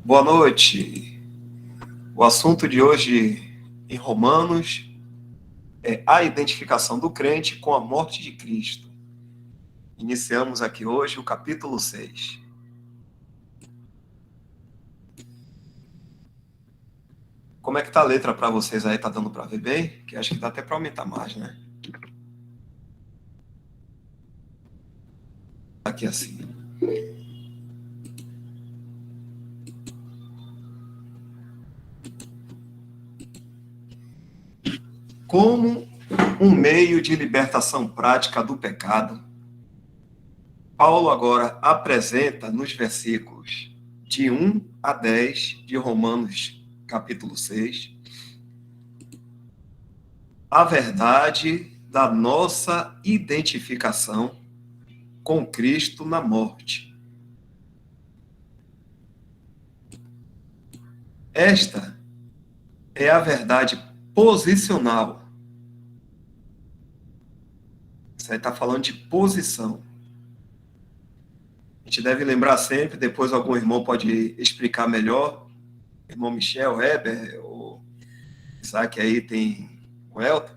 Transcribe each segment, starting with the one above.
Boa noite. O assunto de hoje em Romanos é a identificação do crente com a morte de Cristo. Iniciamos aqui hoje o capítulo 6. Como é que tá a letra para vocês aí? Tá dando para ver bem? Que acho que dá até para aumentar mais, né? Aqui assim. Como um meio de libertação prática do pecado, Paulo agora apresenta nos versículos de 1 a 10 de Romanos, capítulo 6, a verdade da nossa identificação com Cristo na morte. Esta é a verdade posicional. Isso aí está falando de posição. A gente deve lembrar sempre, depois algum irmão pode explicar melhor, irmão Michel, Weber, ou Isaac aí tem o Elton,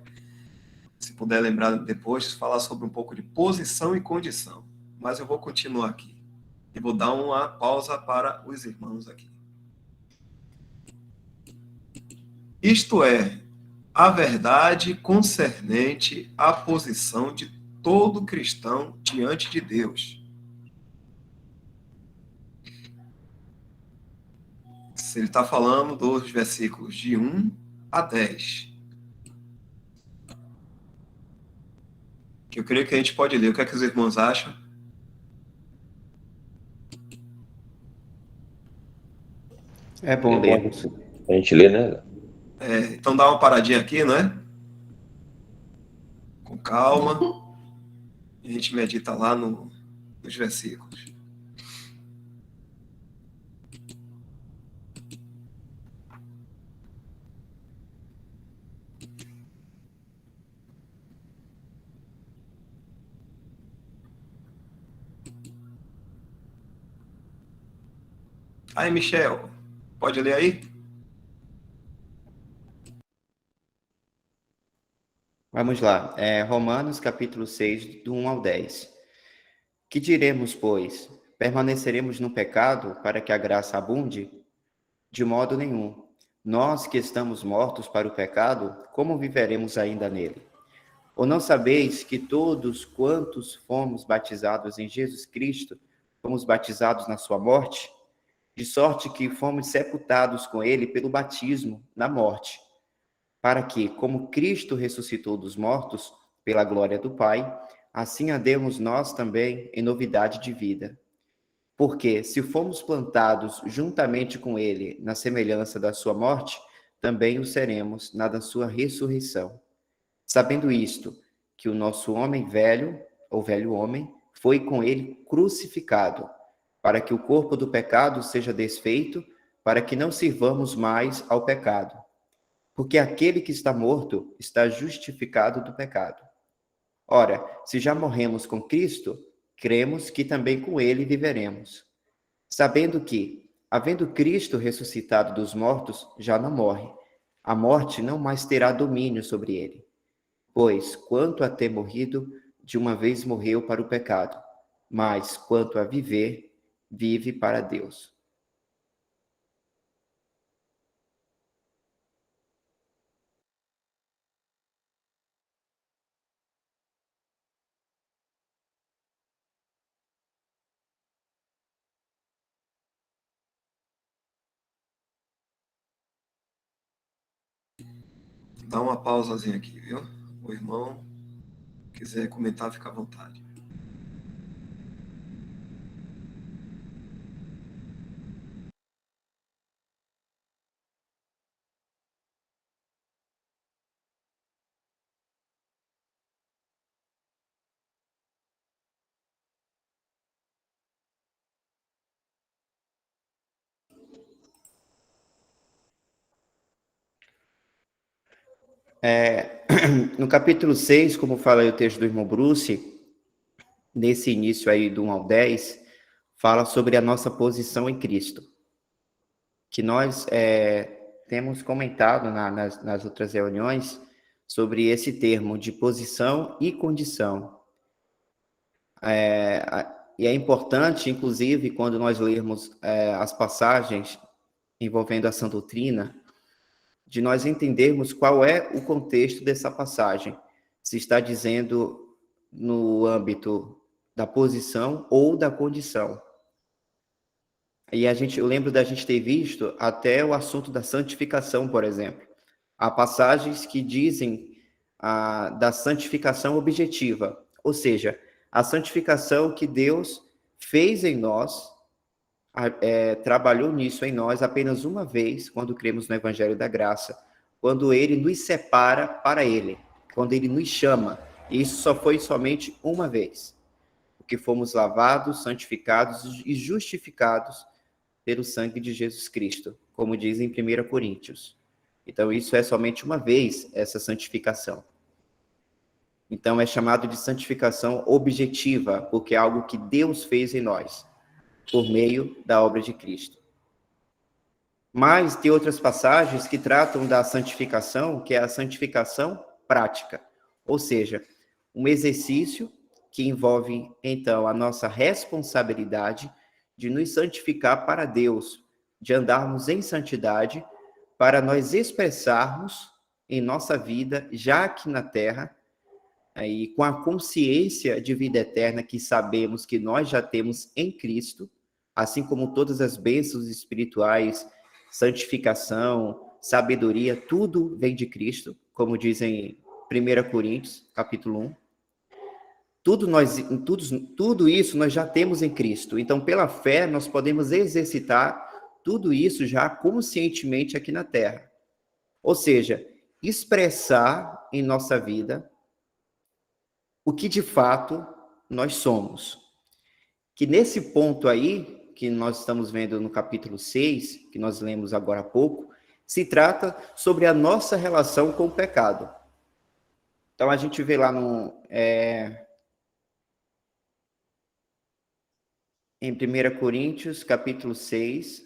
se puder lembrar depois, falar sobre um pouco de posição e condição. Mas eu vou continuar aqui. E vou dar uma pausa para os irmãos aqui. Isto é, a verdade concernente à posição de todo cristão diante de Deus. Ele está falando dos versículos de 1 a 10. Que eu creio que a gente pode ler. O que é que os irmãos acham? É bom ler. A gente lê, né? Então dá uma paradinha aqui, não é? Com calma. E a gente medita lá nos versículos. Aí, Michel, pode ler aí? Vamos lá. Romanos, capítulo 6, do 1 ao 10. Que diremos, pois? Permaneceremos no pecado para que a graça abunde? De modo nenhum. Nós que estamos mortos para o pecado, como viveremos ainda nele? Ou não sabeis que todos quantos fomos batizados em Jesus Cristo, fomos batizados na sua morte? De sorte que fomos sepultados com ele pelo batismo na morte, para que, como Cristo ressuscitou dos mortos, pela glória do Pai, assim andemos nós também em novidade de vida. Porque, se fomos plantados juntamente com ele na semelhança da sua morte, também o seremos na da sua ressurreição. Sabendo isto, que o nosso homem velho, ou velho homem, foi com ele crucificado, para que o corpo do pecado seja desfeito, para que não sirvamos mais ao pecado. Porque aquele que está morto está justificado do pecado. Ora, se já morremos com Cristo, cremos que também com ele viveremos. Sabendo que, havendo Cristo ressuscitado dos mortos, já não morre. A morte não mais terá domínio sobre ele. Pois, quanto a ter morrido, de uma vez morreu para o pecado, mas quanto a viver, vive para Deus. Dá uma pausazinha aqui, viu? O irmão quiser comentar, fica à vontade. No capítulo 6, como fala aí o texto do irmão Bruce, nesse início aí do 1 ao 10, fala sobre a nossa posição em Cristo, que nós temos comentado nas outras reuniões sobre esse termo de posição e condição. E é importante, inclusive, quando nós lermos as passagens envolvendo a sã doutrina, de nós entendermos qual é o contexto dessa passagem. Se está dizendo no âmbito da posição ou da condição. E eu lembro da gente ter visto até o assunto da santificação, por exemplo. Há passagens que dizem da santificação objetiva, ou seja, a santificação que Deus fez em nós, trabalhou nisso em nós apenas uma vez, quando cremos no Evangelho da Graça, quando Ele nos separa para Ele, quando Ele nos chama. E isso só foi somente uma vez, porque fomos lavados, santificados e justificados pelo sangue de Jesus Cristo, como diz em 1 Coríntios. Então, isso é somente uma vez, essa santificação. Então, é chamado de santificação objetiva, porque é algo que Deus fez em nós, por meio da obra de Cristo. Mas tem outras passagens que tratam da santificação, que é a santificação prática, ou seja, um exercício que envolve, então, a nossa responsabilidade de nos santificar para Deus, de andarmos em santidade, para nós expressarmos em nossa vida, já aqui na terra, e com a consciência de vida eterna que sabemos que nós já temos em Cristo, assim como todas as bênçãos espirituais, santificação, sabedoria, tudo vem de Cristo, como diz em 1 Coríntios, capítulo 1. Tudo isso nós já temos em Cristo. Então, pela fé, nós podemos exercitar tudo isso já conscientemente aqui na Terra. Ou seja, expressar em nossa vida o que de fato nós somos. Que nesse ponto aí, que nós estamos vendo no capítulo 6, que nós lemos agora há pouco, se trata sobre a nossa relação com o pecado. Então, a gente vê lá em 1 Coríntios, capítulo 6.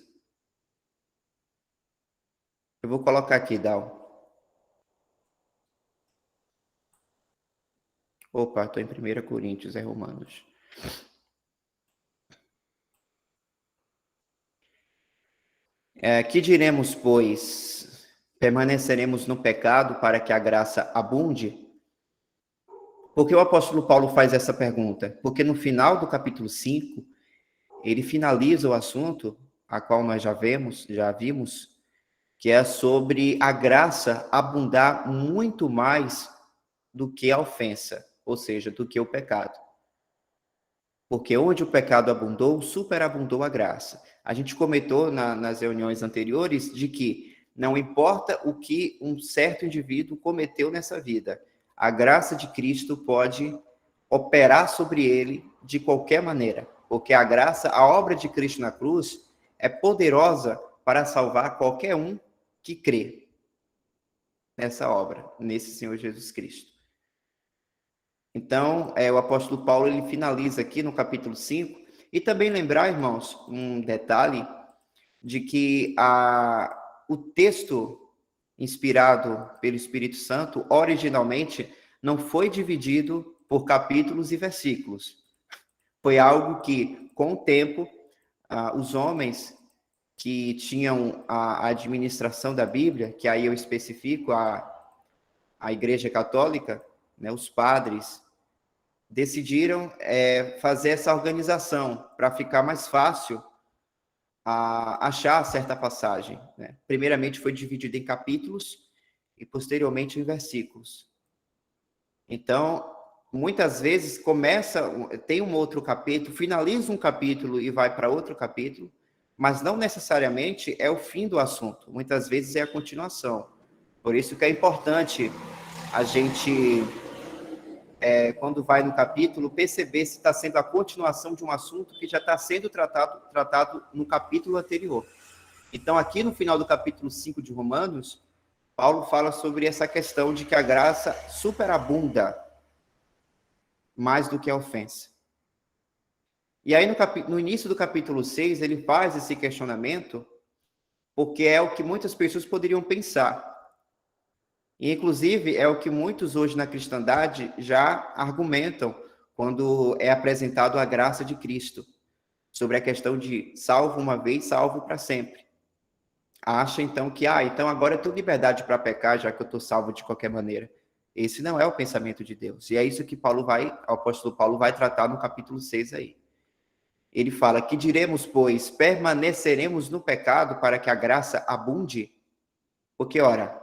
Eu vou colocar aqui, Dal. Opa, estou em 1 Coríntios, é Romanos. Que diremos, pois? Permaneceremos no pecado para que a graça abunde? Por que o apóstolo Paulo faz essa pergunta? Porque no final do capítulo 5, ele finaliza o assunto, a qual nós já vimos, que é sobre a graça abundar muito mais do que a ofensa, ou seja, do que o pecado. Porque onde o pecado abundou, superabundou a graça. A gente comentou nas reuniões anteriores de que não importa o que um certo indivíduo cometeu nessa vida, a graça de Cristo pode operar sobre ele de qualquer maneira. Porque a graça, a obra de Cristo na cruz, é poderosa para salvar qualquer um que crê nessa obra, nesse Senhor Jesus Cristo. Então, o apóstolo Paulo, ele finaliza aqui no capítulo 5, e também lembrar, irmãos, um detalhe, de que o texto inspirado pelo Espírito Santo, originalmente, não foi dividido por capítulos e versículos. Foi algo que, com o tempo, os homens que tinham a administração da Bíblia, que aí eu especifico a Igreja Católica, né, os padres, decidiram fazer essa organização para ficar mais fácil achar certa passagem. Né? Primeiramente foi dividido em capítulos e posteriormente em versículos. Então, muitas vezes tem um outro capítulo, finaliza um capítulo e vai para outro capítulo, mas não necessariamente é o fim do assunto. Muitas vezes é a continuação. Por isso que é importante a gente, quando vai no capítulo, perceber se está sendo a continuação de um assunto que já está sendo tratado no capítulo anterior. Então, aqui no final do capítulo 5 de Romanos, Paulo fala sobre essa questão de que a graça superabunda mais do que a ofensa. E aí, no início do capítulo 6, ele faz esse questionamento, porque é o que muitas pessoas poderiam pensar. E, inclusive, é o que muitos hoje na cristandade já argumentam quando é apresentado a graça de Cristo, sobre a questão de salvo uma vez, salvo para sempre. Acha, então, que, então agora eu tenho liberdade para pecar, já que eu estou salvo de qualquer maneira. Esse não é o pensamento de Deus. E é isso que o apóstolo Paulo vai tratar no capítulo 6 aí. Ele fala: que diremos, pois, permaneceremos no pecado para que a graça abunde? Porque, ora,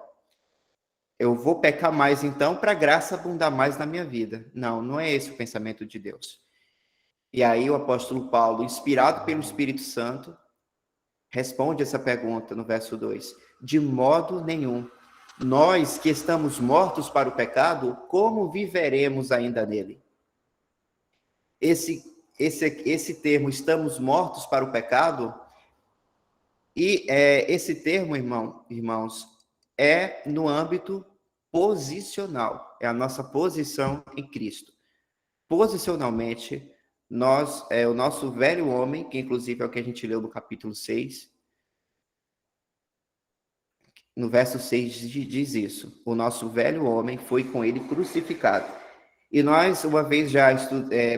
eu vou pecar mais então para a graça abundar mais na minha vida. Não, não é esse o pensamento de Deus. E aí o apóstolo Paulo, inspirado pelo Espírito Santo, responde essa pergunta no verso 2. De modo nenhum. Nós que estamos mortos para o pecado, como viveremos ainda nele? Esse termo, estamos mortos para o pecado, e esse termo, irmãos, é no âmbito posicional, é a nossa posição em Cristo. Posicionalmente, o nosso velho homem, que inclusive é o que a gente leu no capítulo 6, no verso 6 diz isso: o nosso velho homem foi com ele crucificado. E nós, uma vez já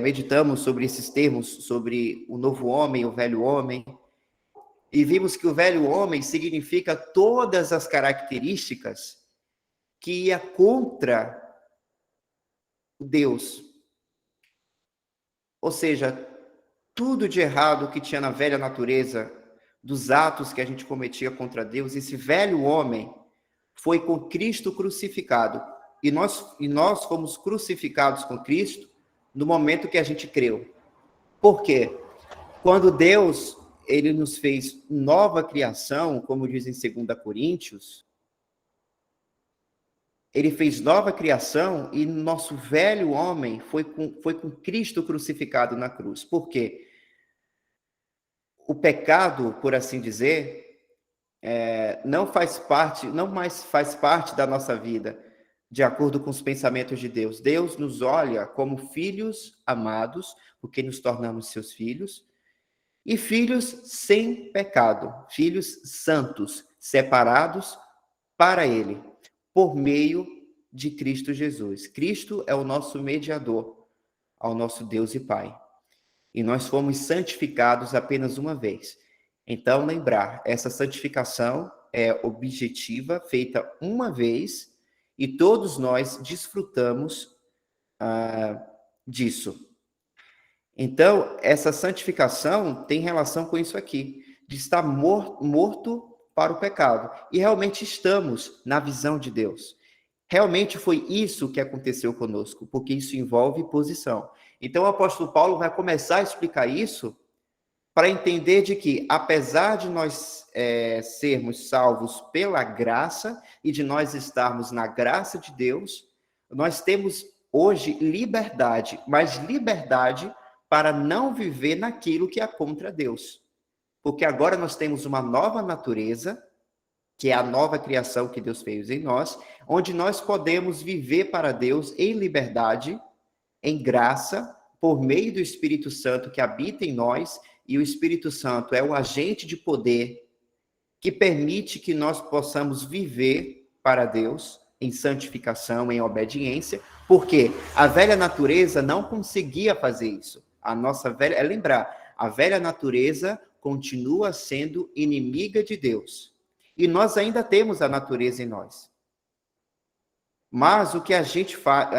meditamos sobre esses termos, sobre o novo homem, o velho homem, e vimos que o velho homem significa todas as características que ia contra Deus. Ou seja, tudo de errado que tinha na velha natureza, dos atos que a gente cometia contra Deus, esse velho homem foi com Cristo crucificado. E nós fomos crucificados com Cristo no momento que a gente creu. Por quê? Quando Deus ele nos fez nova criação, como diz em 2 Coríntios, ele fez nova criação e nosso velho homem foi com Cristo crucificado na cruz. Por quê? O pecado, por assim dizer, não mais faz parte da nossa vida, de acordo com os pensamentos de Deus. Deus nos olha como filhos amados, porque nos tornamos seus filhos, e filhos sem pecado, filhos santos, separados para Ele, por meio de Cristo Jesus. Cristo é o nosso mediador ao nosso Deus e Pai. E nós fomos santificados apenas uma vez. Então, lembrar, essa santificação é objetiva, feita uma vez, e todos nós desfrutamos disso. Então, essa santificação tem relação com isso aqui, de estar morto para o pecado. E realmente estamos na visão de Deus. Realmente foi isso que aconteceu conosco, porque isso envolve posição. Então, o apóstolo Paulo vai começar a explicar isso para entender de que, apesar de nós sermos salvos pela graça e de nós estarmos na graça de Deus, nós temos hoje liberdade, mas liberdade para não viver naquilo que é contra Deus. Porque agora nós temos uma nova natureza, que é a nova criação que Deus fez em nós, onde nós podemos viver para Deus em liberdade, em graça, por meio do Espírito Santo que habita em nós, e o Espírito Santo é o agente de poder que permite que nós possamos viver para Deus em santificação, em obediência, porque a velha natureza não conseguia fazer isso. Lembrar, a velha natureza continua sendo inimiga de Deus. E nós ainda temos a natureza em nós. Mas o que a gente faz,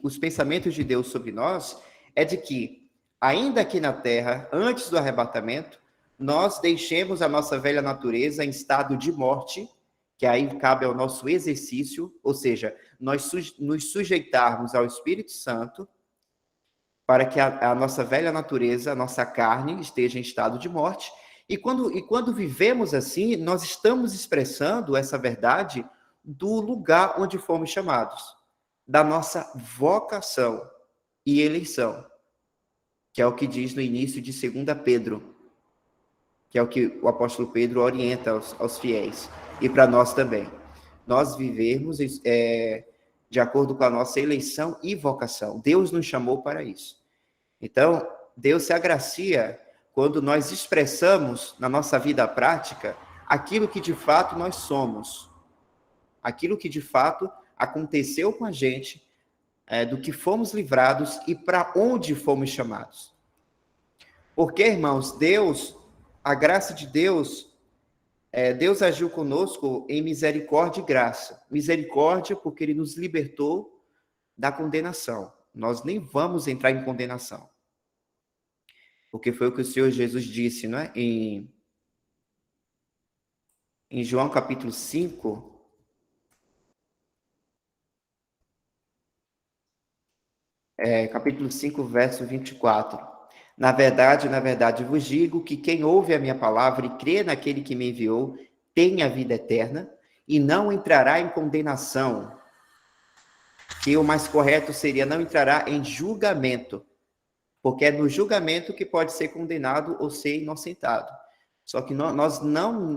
os pensamentos de Deus sobre nós é de que, ainda aqui na terra, antes do arrebatamento, nós deixemos a nossa velha natureza em estado de morte, que aí cabe ao nosso exercício, ou seja, nós nos sujeitarmos ao Espírito Santo, para que a nossa velha natureza, a nossa carne, esteja em estado de morte. E quando vivemos assim, nós estamos expressando essa verdade do lugar onde fomos chamados, da nossa vocação e eleição, que é o que diz no início de 2 Pedro, que é o que o apóstolo Pedro orienta aos fiéis, e para nós também. Nós vivermos de acordo com a nossa eleição e vocação. Deus nos chamou para isso. Então, Deus se agracia quando nós expressamos na nossa vida prática aquilo que de fato nós somos, aquilo que de fato aconteceu com a gente, do que fomos livrados e para onde fomos chamados. Porque, irmãos, Deus, a graça de Deus, Deus agiu conosco em misericórdia e graça. Misericórdia porque Ele nos libertou da condenação. Nós nem vamos entrar em condenação. Porque foi o que o Senhor Jesus disse, não é? Em João capítulo 5, capítulo 5, verso 24. Na verdade, vos digo que quem ouve a minha palavra e crê naquele que me enviou, tem a vida eterna e não entrará em condenação, que o mais correto seria não entrará em julgamento, porque é no julgamento que pode ser condenado ou ser inocentado. Só que nós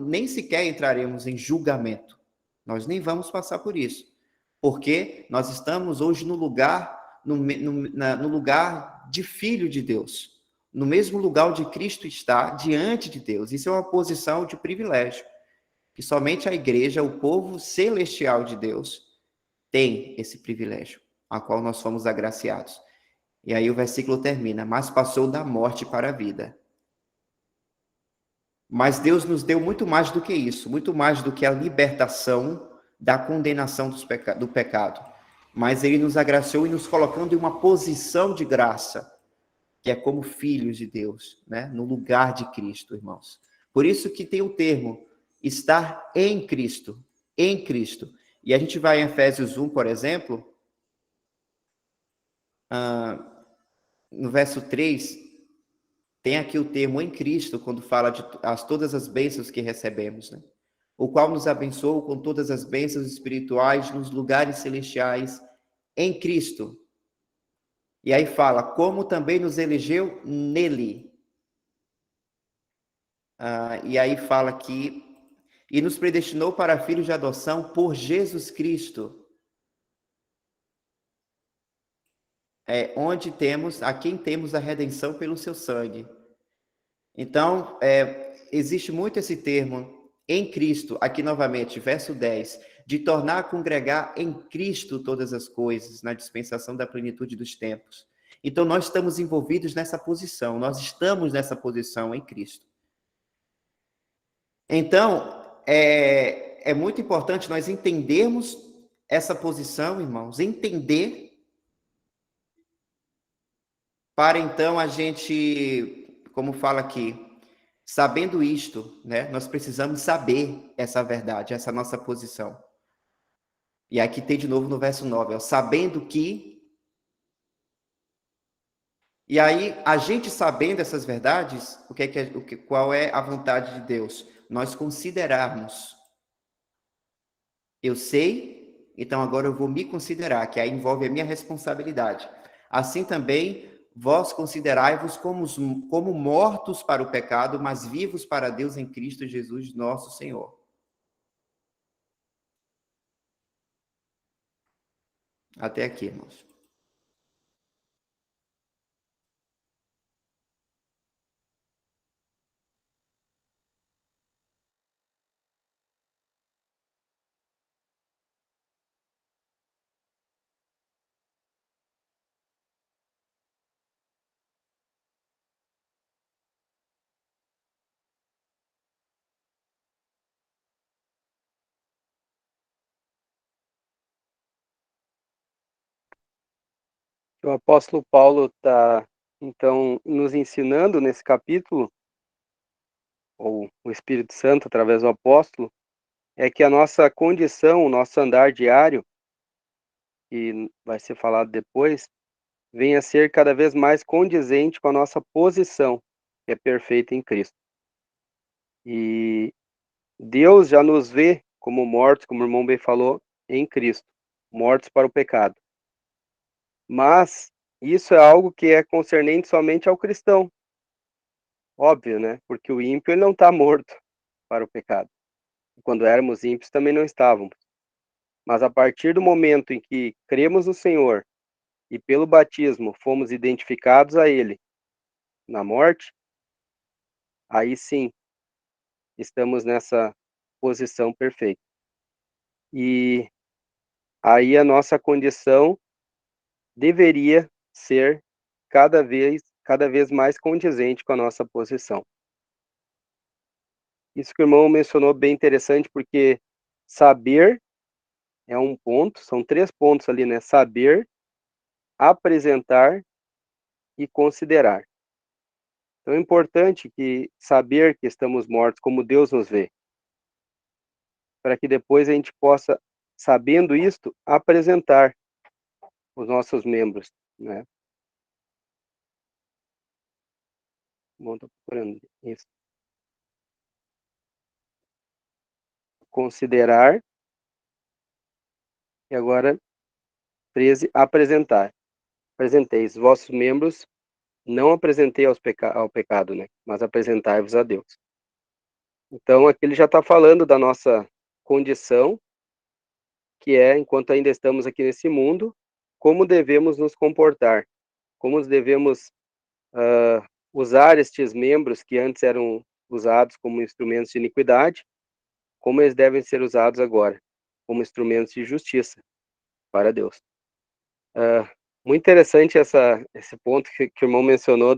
nem sequer entraremos em julgamento. Nós nem vamos passar por isso. Porque nós estamos hoje no lugar, no lugar de filho de Deus. No mesmo lugar onde Cristo está, diante de Deus. Isso é uma posição de privilégio. Que somente a igreja, o povo celestial de Deus, tem esse privilégio, a qual nós fomos agraciados. E aí o versículo termina, mas passou da morte para a vida. Mas Deus nos deu muito mais do que isso, muito mais do que a libertação da condenação do pecado. Mas Ele nos agraciou e nos colocando em uma posição de graça, que é como filhos de Deus, né? No lugar de Cristo, irmãos. Por isso que tem o termo, estar em Cristo, em Cristo. E a gente vai em Efésios 1, por exemplo, no verso 3, tem aqui o termo em Cristo, quando fala de todas as bênçãos que recebemos, né? O qual nos abençoou com todas as bênçãos espirituais nos lugares celestiais em Cristo. E aí fala, como também nos elegeu nele. E aí fala aqui, e nos predestinou para filhos de adoção por Jesus Cristo. Onde temos, a quem temos a redenção pelo seu sangue. Então, existe muito esse termo, em Cristo, aqui novamente, verso 10, de tornar a congregar em Cristo todas as coisas, na dispensação da plenitude dos tempos. Então, nós estamos envolvidos nessa posição, nós estamos nessa posição em Cristo. Então, é muito importante nós entendermos essa posição, irmãos, entender, para então a gente, como fala aqui, sabendo isto, né, nós precisamos saber essa verdade, essa nossa posição. E aqui tem de novo no verso 9, sabendo que... E aí, a gente sabendo essas verdades, qual é a vontade de Deus? Nós considerarmos. Eu sei, então agora eu vou me considerar, que aí envolve a minha responsabilidade. Assim também, vós considerai-vos como mortos para o pecado, mas vivos para Deus em Cristo Jesus, nosso Senhor. Até aqui, irmãos. O apóstolo Paulo está, então, nos ensinando nesse capítulo, ou o Espírito Santo, através do apóstolo, é que a nossa condição, o nosso andar diário, que vai ser falado depois, venha a ser cada vez mais condizente com a nossa posição, que é perfeita em Cristo. E Deus já nos vê como mortos, como o irmão bem falou, em Cristo, mortos para o pecado. Mas isso é algo que é concernente somente ao cristão. Óbvio, né? Porque o ímpio ele não está morto para o pecado. Quando éramos ímpios também não estávamos. Mas a partir do momento em que cremos no Senhor e pelo batismo fomos identificados a Ele, na morte, aí sim, estamos nessa posição perfeita. E aí a nossa condição deveria ser cada vez mais condizente com a nossa posição. Isso que o irmão mencionou bem interessante, porque saber é um ponto, são 3 pontos ali, né? Saber, apresentar e considerar. Então é importante que saber que estamos mortos como Deus nos vê, para que depois a gente possa, sabendo isto, apresentar os nossos membros, né? Bom, tô procurando isso. Considerar e agora 13, apresentar. Apresentei os vossos membros, não apresentei ao pecado, né? Mas apresentai-vos a Deus. Então aqui ele já está falando da nossa condição, que é, enquanto ainda estamos aqui nesse mundo, como devemos nos comportar, como devemos usar estes membros que antes eram usados como instrumentos de iniquidade, como eles devem ser usados agora, como instrumentos de justiça para Deus. Muito interessante esse ponto que o irmão mencionou,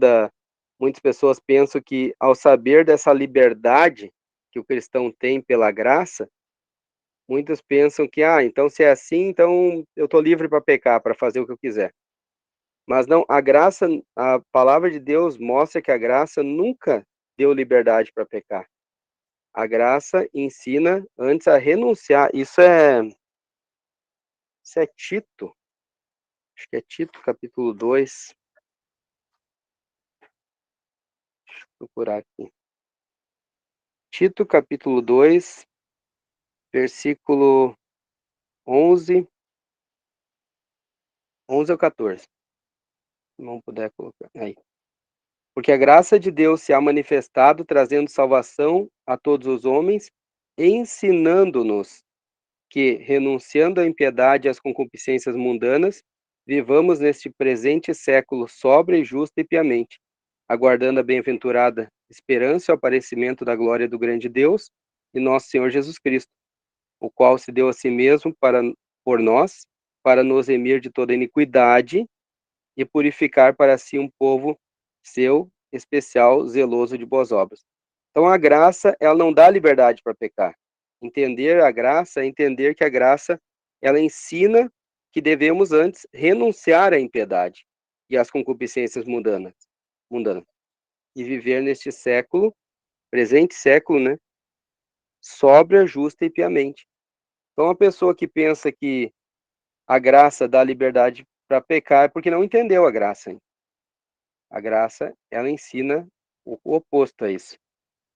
muitas pessoas pensam que, ao saber dessa liberdade que o cristão tem pela graça, muitos pensam que, então se é assim, então eu estou livre para pecar, para fazer o que eu quiser. Mas não, a palavra de Deus mostra que a graça nunca deu liberdade para pecar. A graça ensina antes a renunciar. Isso é Tito. Acho que é Tito, capítulo 2. Deixa eu procurar aqui. Tito, capítulo 2, versículo 11 ou 14. Se não puder colocar aí. Porque a graça de Deus se há manifestado, trazendo salvação a todos os homens, ensinando-nos que, renunciando à impiedade e às concupiscências mundanas, vivamos neste presente século sóbria e justa e piamente, aguardando a bem-aventurada esperança e o aparecimento da glória do grande Deus e nosso Senhor Jesus Cristo, o qual se deu a si mesmo por nós, para nos remir de toda iniquidade e purificar para si um povo seu, especial, zeloso de boas obras. Então a graça, ela não dá liberdade para pecar. Entender a graça é entender que a graça, ela ensina que devemos antes renunciar à impiedade e às concupiscências mundanas e viver neste século, presente século, né, sóbria, justa e piamente. Então a pessoa que pensa que a graça dá liberdade para pecar é porque não entendeu a graça, hein? A graça, ela ensina o oposto a isso,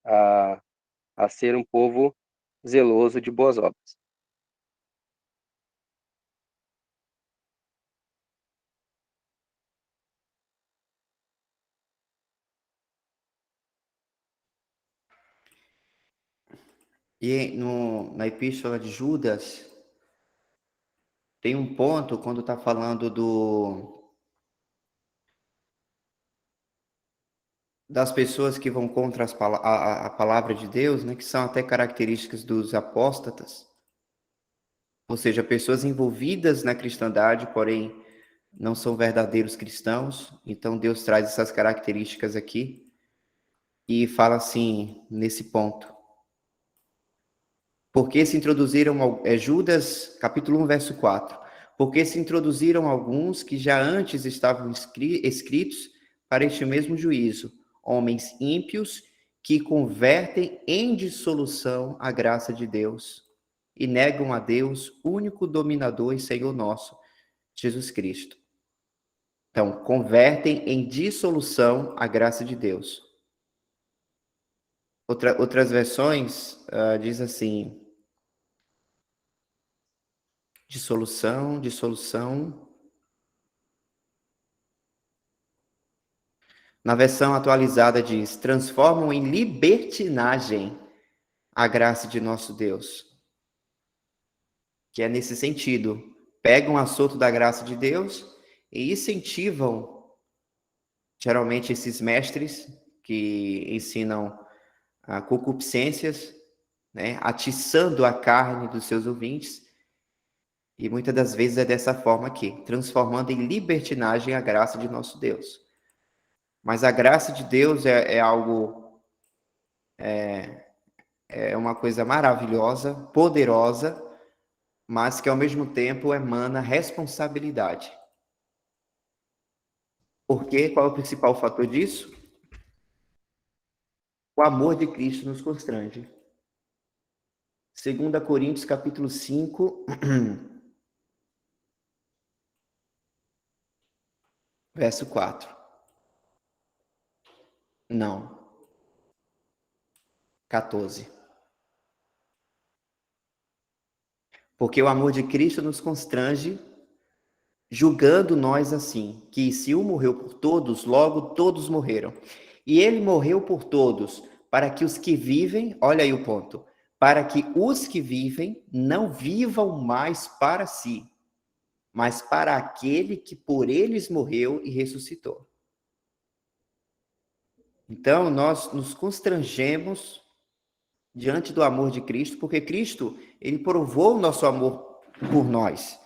a ser um povo zeloso de boas obras. E na Epístola de Judas, tem um ponto quando está falando das pessoas que vão contra a palavra de Deus, né, que são até características dos apóstatas, ou seja, pessoas envolvidas na cristandade, porém não são verdadeiros cristãos. Então Deus traz essas características aqui e fala assim, nesse ponto. Porque se introduziram, Judas, capítulo 1, verso 4. Porque se introduziram alguns que já antes estavam escritos para este mesmo juízo, homens ímpios que convertem em dissolução a graça de Deus e negam a Deus, único dominador e Senhor nosso, Jesus Cristo. Então, convertem em dissolução a graça de Deus. Outras versões diz assim, dissolução. Na versão atualizada diz, transformam em libertinagem a graça de nosso Deus. Que é nesse sentido, pegam a solto da graça de Deus e incentivam geralmente esses mestres que ensinam concupiscências, né, atiçando a carne dos seus ouvintes, e muitas das vezes é dessa forma aqui, transformando em libertinagem a graça de nosso Deus. Mas a graça de Deus é algo, é uma coisa maravilhosa, poderosa, mas que ao mesmo tempo emana responsabilidade. Por quê? Qual é o principal fator disso? O amor de Cristo nos constrange. 2 Coríntios, capítulo 5, verso 4. Não. 14. Porque o amor de Cristo nos constrange, julgando nós assim, que se um morreu por todos, logo todos morreram. E ele morreu por todos, para que os que vivem, olha aí o ponto, para que os que vivem não vivam mais para si, mas para aquele que por eles morreu e ressuscitou. Então, nós nos constrangemos diante do amor de Cristo, porque Cristo, ele provou o nosso amor por nós.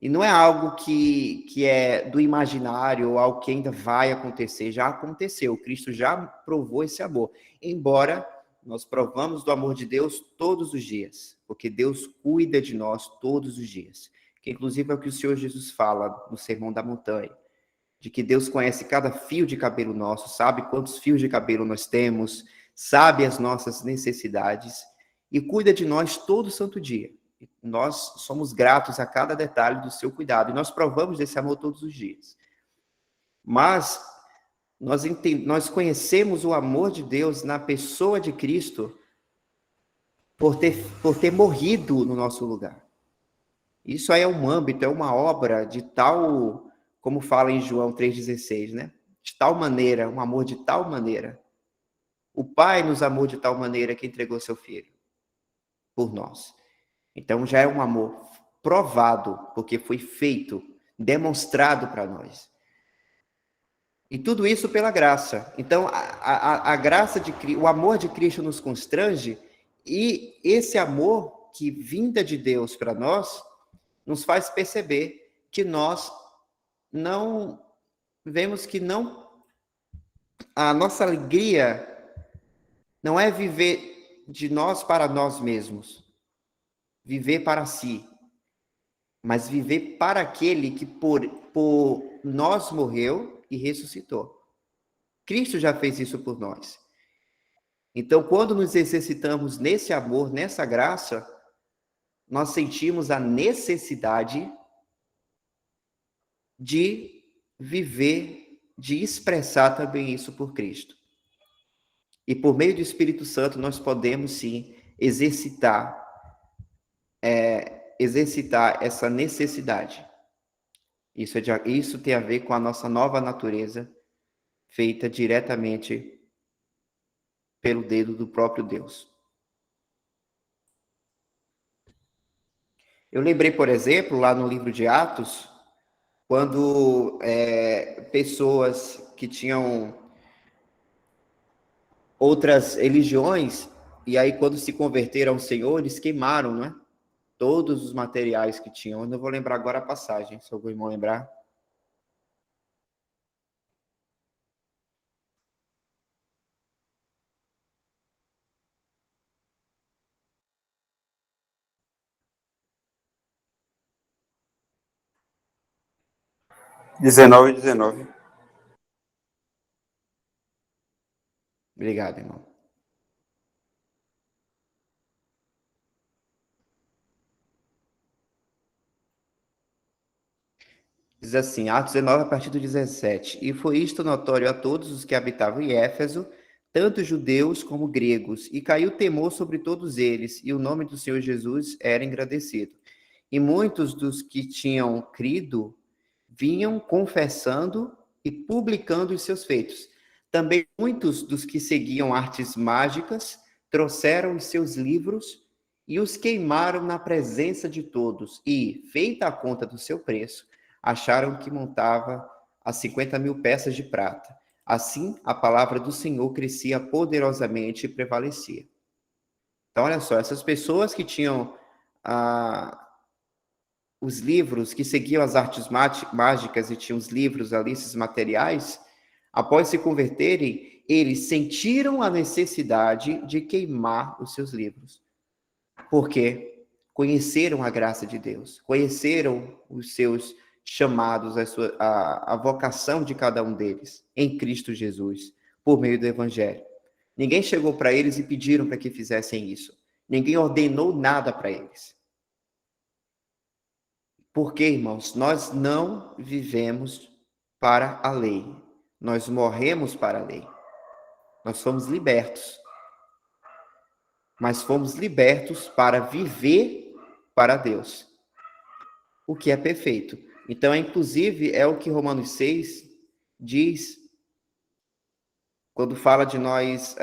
E não é algo que é do imaginário, ou algo que ainda vai acontecer, já aconteceu. Cristo já provou esse amor. Embora nós provamos do amor de Deus todos os dias, porque Deus cuida de nós todos os dias. Que inclusive é o que o Senhor Jesus fala no Sermão da Montanha, de que Deus conhece cada fio de cabelo nosso, sabe quantos fios de cabelo nós temos, sabe as nossas necessidades e cuida de nós todo santo dia. Nós somos gratos a cada detalhe do seu cuidado e nós provamos desse amor todos os dias. Mas nós conhecemos o amor de Deus na pessoa de Cristo por ter morrido no nosso lugar. Isso aí é um âmbito, é uma obra de tal, como fala em João 3,16, né? De tal maneira, um amor de tal maneira. O Pai nos amou de tal maneira que entregou seu Filho por nós. Então já é um amor provado, porque foi feito, demonstrado para nós. E tudo isso pela graça. Então a graça de Cristo, o amor de Cristo nos constrange, e esse amor que vinda de Deus para nós nos faz perceber que nós não vemos que não, a nossa alegria não é viver de nós para nós mesmos, viver para si, mas viver para aquele que por nós morreu e ressuscitou. Cristo já fez isso por nós. Então, quando nos exercitamos nesse amor, nessa graça, nós sentimos a necessidade de viver, de expressar também isso por Cristo. E por meio do Espírito Santo, nós podemos, sim, exercitar essa necessidade. Isso tem a ver com a nossa nova natureza, feita diretamente pelo dedo do próprio Deus. Eu lembrei, por exemplo, lá no livro de Atos, quando pessoas que tinham outras religiões, e aí quando se converteram ao Senhor, eles queimaram, não é? Todos os materiais que tinham. Eu não vou lembrar agora a passagem, se algum irmão lembrar. Dezenove. 19. Obrigado, irmão. Diz assim, Atos 19, a partir do 17. E foi isto notório a todos os que habitavam em Éfeso, tanto judeus como gregos, e caiu temor sobre todos eles, e o nome do Senhor Jesus era engrandecido. E muitos dos que tinham crido vinham confessando e publicando os seus feitos. Também muitos dos que seguiam artes mágicas trouxeram os seus livros e os queimaram na presença de todos, e, feita a conta do seu preço, acharam que montava a 50.000 peças de prata. Assim, a palavra do Senhor crescia poderosamente e prevalecia. Então, olha só, essas pessoas que tinham os livros, que seguiam as artes mágicas e tinham os livros ali, esses materiais, após se converterem, eles sentiram a necessidade de queimar os seus livros. Por quê? Conheceram a graça de Deus, conheceram os seus chamados, a vocação de cada um deles em Cristo Jesus, por meio do Evangelho. Ninguém chegou para eles e pediram para que fizessem isso. Ninguém ordenou nada para eles. Porque, irmãos, nós não vivemos para a lei. Nós morremos para a lei. Nós fomos libertos. Mas fomos libertos para viver para Deus, o que é perfeito. Então, inclusive, é o que Romanos 6 diz, quando fala de nós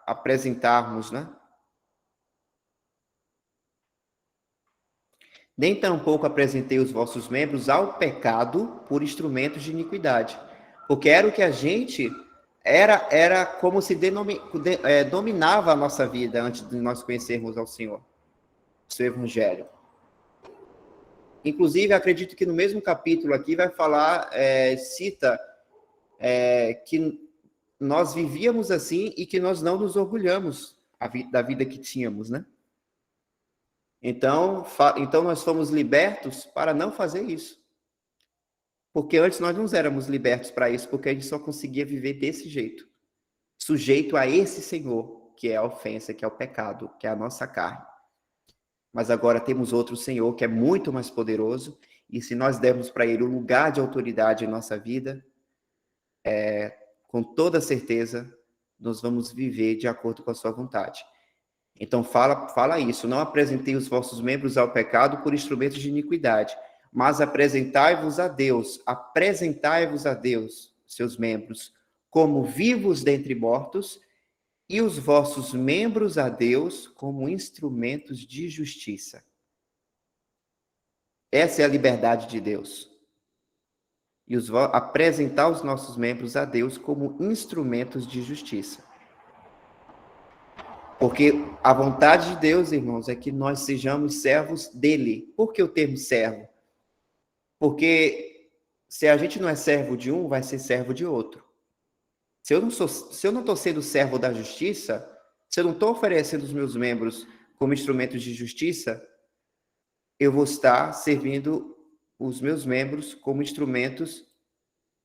apresentarmos, né? Nem tampouco apresentei os vossos membros ao pecado por instrumentos de iniquidade. Porque era o que a gente... Era como se dominava a nossa vida antes de nós conhecermos ao Senhor, o seu Evangelho. Inclusive, acredito que no mesmo capítulo aqui vai falar, cita que nós vivíamos assim e que nós não nos orgulhamos da vida que tínhamos, né? Então nós fomos libertos para não fazer isso. Porque antes nós não éramos libertos para isso, porque a gente só conseguia viver desse jeito. Sujeito a esse Senhor, que é a ofensa, que é o pecado, que é a nossa carne. Mas agora temos outro Senhor que é muito mais poderoso, e se nós dermos para ele o lugar de autoridade em nossa vida, com toda certeza, nós vamos viver de acordo com a sua vontade. Então fala isso, não apresentei os vossos membros ao pecado por instrumentos de iniquidade, mas apresentai-vos a Deus, seus membros, como vivos dentre mortos, e os vossos membros a Deus como instrumentos de justiça. Essa é a liberdade de Deus. E apresentar os nossos membros a Deus como instrumentos de justiça. Porque a vontade de Deus, irmãos, é que nós sejamos servos dele. Por que o termo servo? Porque se a gente não é servo de um, vai ser servo de outro. Se eu não estou sendo servo da justiça, se eu não estou oferecendo os meus membros como instrumentos de justiça, eu vou estar servindo os meus membros como instrumentos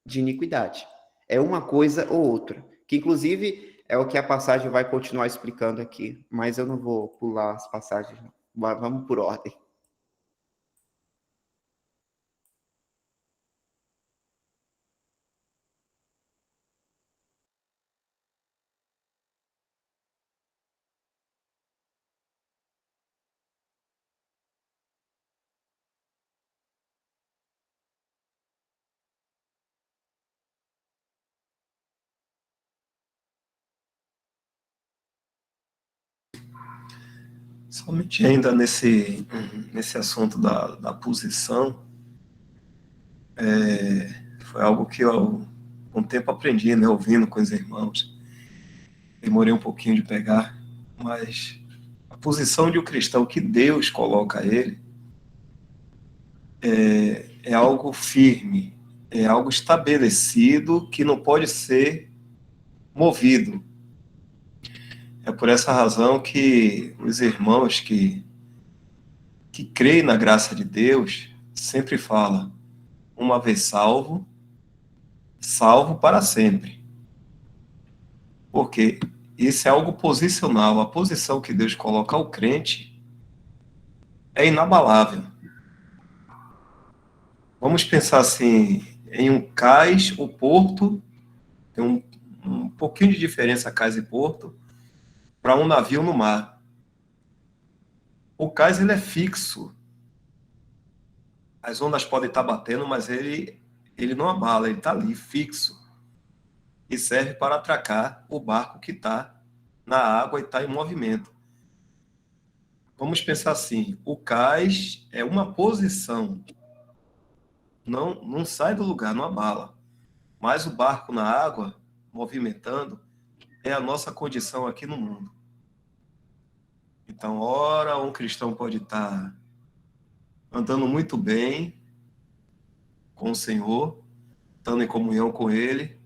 de iniquidade. É uma coisa ou outra, que inclusive é o que a passagem vai continuar explicando aqui, mas eu não vou pular as passagens, não. Vamos por ordem. Somente ainda nesse assunto da posição, foi algo que eu, com o tempo, aprendi, né, ouvindo com os irmãos. Demorei um pouquinho de pegar, mas a posição de um cristão que Deus coloca ele é algo firme, é algo estabelecido que não pode ser movido. É por essa razão que os irmãos que creem na graça de Deus sempre falam: uma vez salvo, salvo para sempre. Porque isso é algo posicional. A posição que Deus coloca ao crente é inabalável. Vamos pensar assim, em um cais ou porto, tem um pouquinho de diferença cais e porto, para um navio no mar. O cais, ele é fixo. As ondas podem estar batendo, mas ele não abala, ele está ali, fixo. E serve para atracar o barco que está na água e está em movimento. Vamos pensar assim, o cais é uma posição não sai do lugar, não abala. Mas o barco na água, movimentando, é a nossa condição aqui no mundo. Então, ora, um cristão pode estar andando muito bem com o Senhor, estando em comunhão com Ele.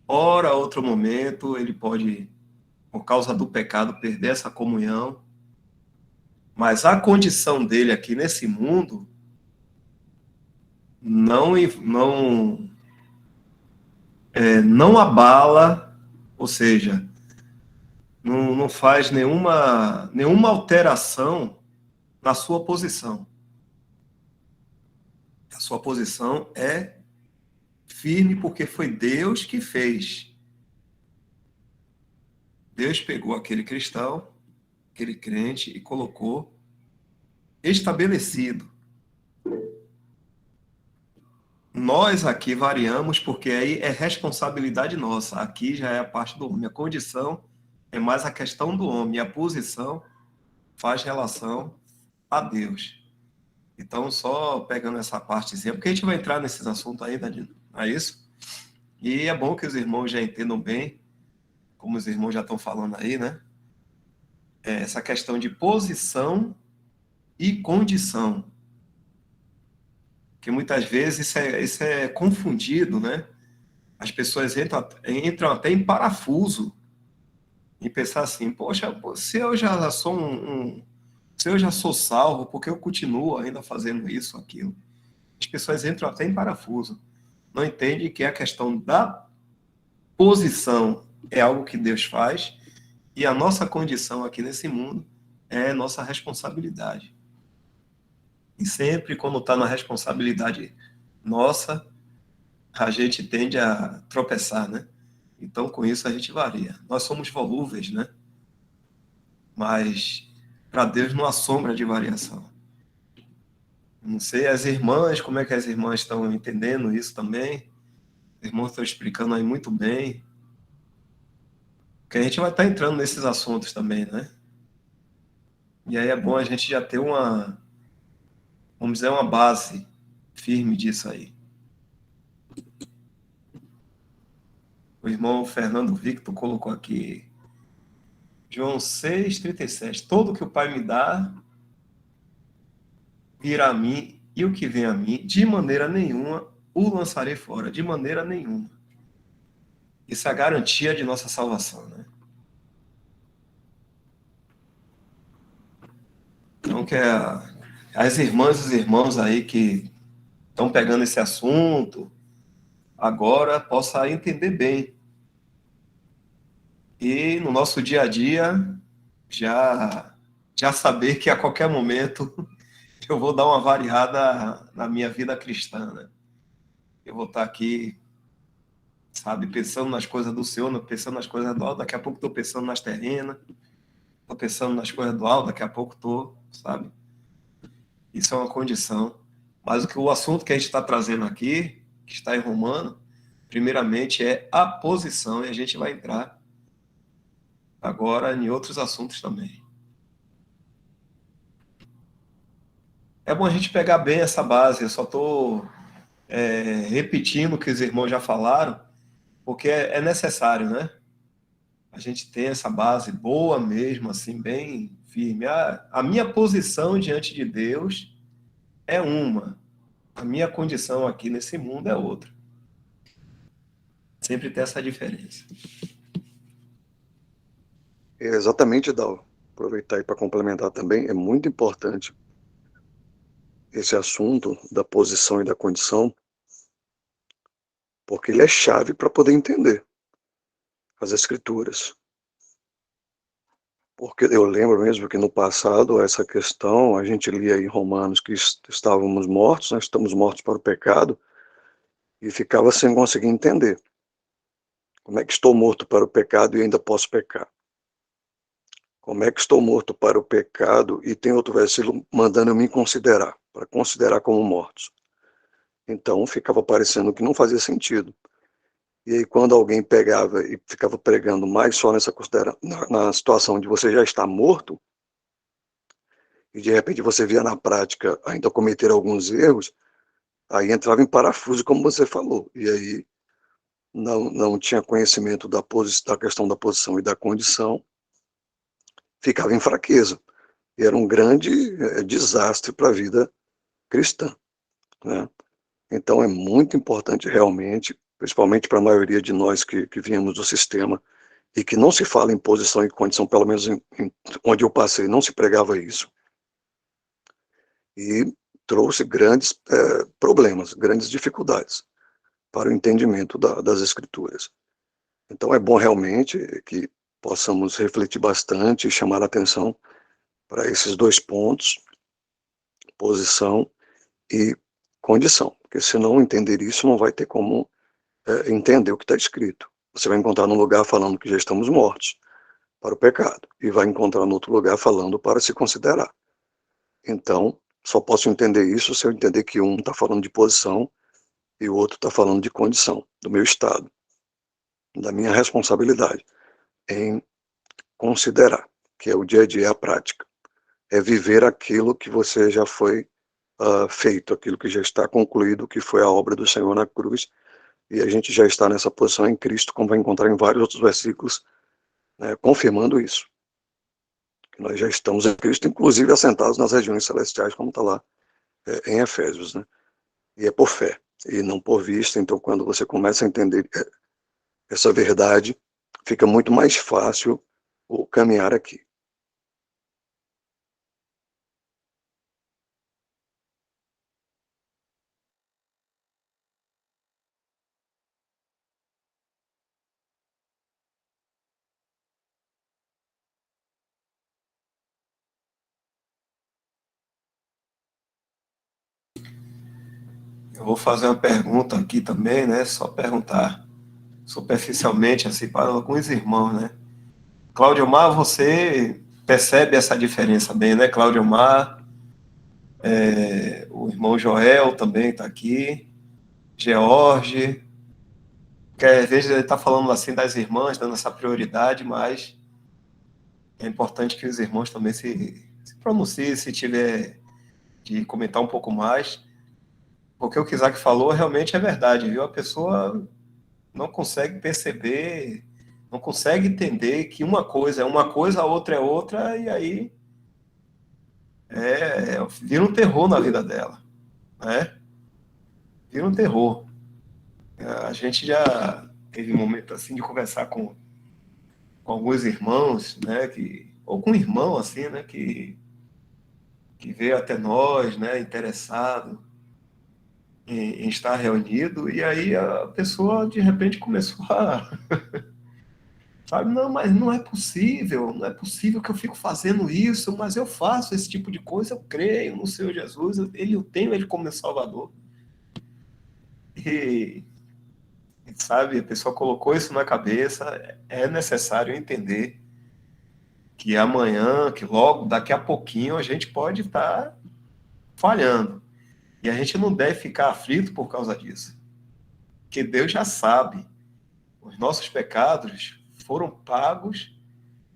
Ora, outro momento, ele pode, por causa do pecado, perder essa comunhão. Mas a condição dele aqui nesse mundo não abala, ou seja, não faz nenhuma alteração na sua posição. A sua posição é firme porque foi Deus que fez. Deus pegou aquele cristão, aquele crente e colocou estabelecido. Nós aqui variamos porque aí é responsabilidade nossa. Aqui já é a parte do homem. A condição é mais a questão do homem. A posição faz relação a Deus. Então, só pegando essa partezinha, porque a gente vai entrar nesses assuntos aí, Danilo, não é isso? E é bom que os irmãos já entendam bem, como os irmãos já estão falando aí, né? Essa questão de posição e condição. Que muitas vezes isso é confundido, né? As pessoas entram até em parafuso e pensar assim, poxa, se eu já sou se eu já sou salvo, por que eu continuo ainda fazendo isso, aquilo? As pessoas entram até em parafuso. Não entendem que a questão da posição é algo que Deus faz e a nossa condição aqui nesse mundo é nossa responsabilidade. E sempre quando está na responsabilidade nossa, a gente tende a tropeçar, né? Então, com isso, a gente varia. Nós somos volúveis, né? Mas para Deus não há sombra de variação. Não sei as irmãs, como é que as irmãs estão entendendo isso também. Os irmãos estão explicando aí muito bem. Porque a gente vai estar entrando nesses assuntos também, né? E aí é bom a gente já ter vamos dizer, uma base firme disso aí. O irmão Fernando Victor colocou aqui, João 6,37. Todo que o Pai me dá virá a mim, e o que vem a mim, de maneira nenhuma o lançarei fora, de maneira nenhuma. Isso é a garantia de nossa salvação, né? Então, que as irmãs e os irmãos aí que estão pegando esse assunto, agora possa entender bem. E no nosso dia a dia, já saber que a qualquer momento eu vou dar uma variada na minha vida cristã, né? Eu vou estar aqui, sabe, pensando nas coisas do Senhor, pensando nas coisas do alto, daqui a pouco estou pensando nas terrenas, estou pensando nas coisas do alto, daqui a pouco estou, sabe? Isso é uma condição. Mas o assunto que a gente está trazendo aqui, que está em Romano, primeiramente é a posição, e a gente vai entrar agora em outros assuntos também. É bom a gente pegar bem essa base, eu só estou repetindo o que os irmãos já falaram, porque é necessário, né? A gente ter essa base boa mesmo, assim, bem firme. A minha posição diante de Deus é uma, a minha condição aqui nesse mundo é outra. Sempre tem essa diferença. Exatamente, Dal. Aproveitar aí para complementar também, é muito importante esse assunto da posição e da condição, porque ele é chave para poder entender as escrituras. Porque eu lembro mesmo que no passado, essa questão, a gente lia em Romanos que estávamos mortos, nós estamos mortos para o pecado, e ficava sem conseguir entender. Como é que estou morto para o pecado e ainda posso pecar? Como é que estou morto para o pecado e tem outro versículo mandando eu me considerar, para considerar como mortos? Então ficava parecendo que não fazia sentido. E aí quando alguém pegava e ficava pregando mais só na situação de você já estar morto, e de repente você via na prática ainda cometer alguns erros, aí entrava em parafuso, como você falou, e aí não tinha conhecimento da questão da posição e da condição, ficava em fraqueza. E era um grande desastre para a vida cristã, né? Então é muito importante realmente, principalmente para a maioria de nós que viemos do sistema e que não se fala em posição e condição, pelo menos onde eu passei, não se pregava isso, e trouxe grandes problemas, grandes dificuldades para o entendimento das Escrituras. Então é bom realmente que possamos refletir bastante e chamar a atenção para esses dois pontos, posição e condição, porque se não entender isso, não vai ter como entender o que está escrito. Você vai encontrar num lugar falando que já estamos mortos para o pecado, e vai encontrar no outro lugar falando para se considerar. Então, só posso entender isso se eu entender que um está falando de posição e o outro está falando de condição, do meu estado, da minha responsabilidade em considerar, que é o dia a dia, a prática. É viver aquilo que você já foi feito, aquilo que já está concluído, que foi a obra do Senhor na cruz, e a gente já está nessa posição em Cristo, como vai encontrar em vários outros versículos, né, confirmando isso. Que nós já estamos em Cristo, inclusive assentados nas regiões celestiais, como está lá em Efésios, né? E é por fé, e não por vista. Então, quando você começa a entender essa verdade, fica muito mais fácil o caminhar aqui. Eu vou fazer uma pergunta aqui também, né? Só perguntar superficialmente, assim, para alguns irmãos, né? Cláudio Mar, você percebe essa diferença bem, né? Cláudio Mar, o irmão Joel também está aqui, George, que às vezes ele está falando assim das irmãs, dando essa prioridade, mas é importante que os irmãos também se pronunciem, se tiver de comentar um pouco mais, porque o que Isaac falou realmente é verdade, viu? A pessoa não consegue perceber, não consegue entender que uma coisa é uma coisa, a outra é outra, e aí vira um terror na vida dela, né? Vira um terror. A gente já teve um momento assim de conversar com alguns irmãos, né? Ou com um irmão assim, né? Que veio até nós, né? Interessado em estar reunido, e aí a pessoa de repente começou a sabe, não, mas não é possível que eu fico fazendo isso, mas eu faço esse tipo de coisa, eu creio no Senhor Jesus, eu tenho Ele como meu Salvador. E, sabe, a pessoa colocou isso na cabeça, é necessário entender que amanhã, que logo, daqui a pouquinho, a gente pode estar falhando. E a gente não deve ficar aflito por causa disso. Porque Deus já sabe, os nossos pecados foram pagos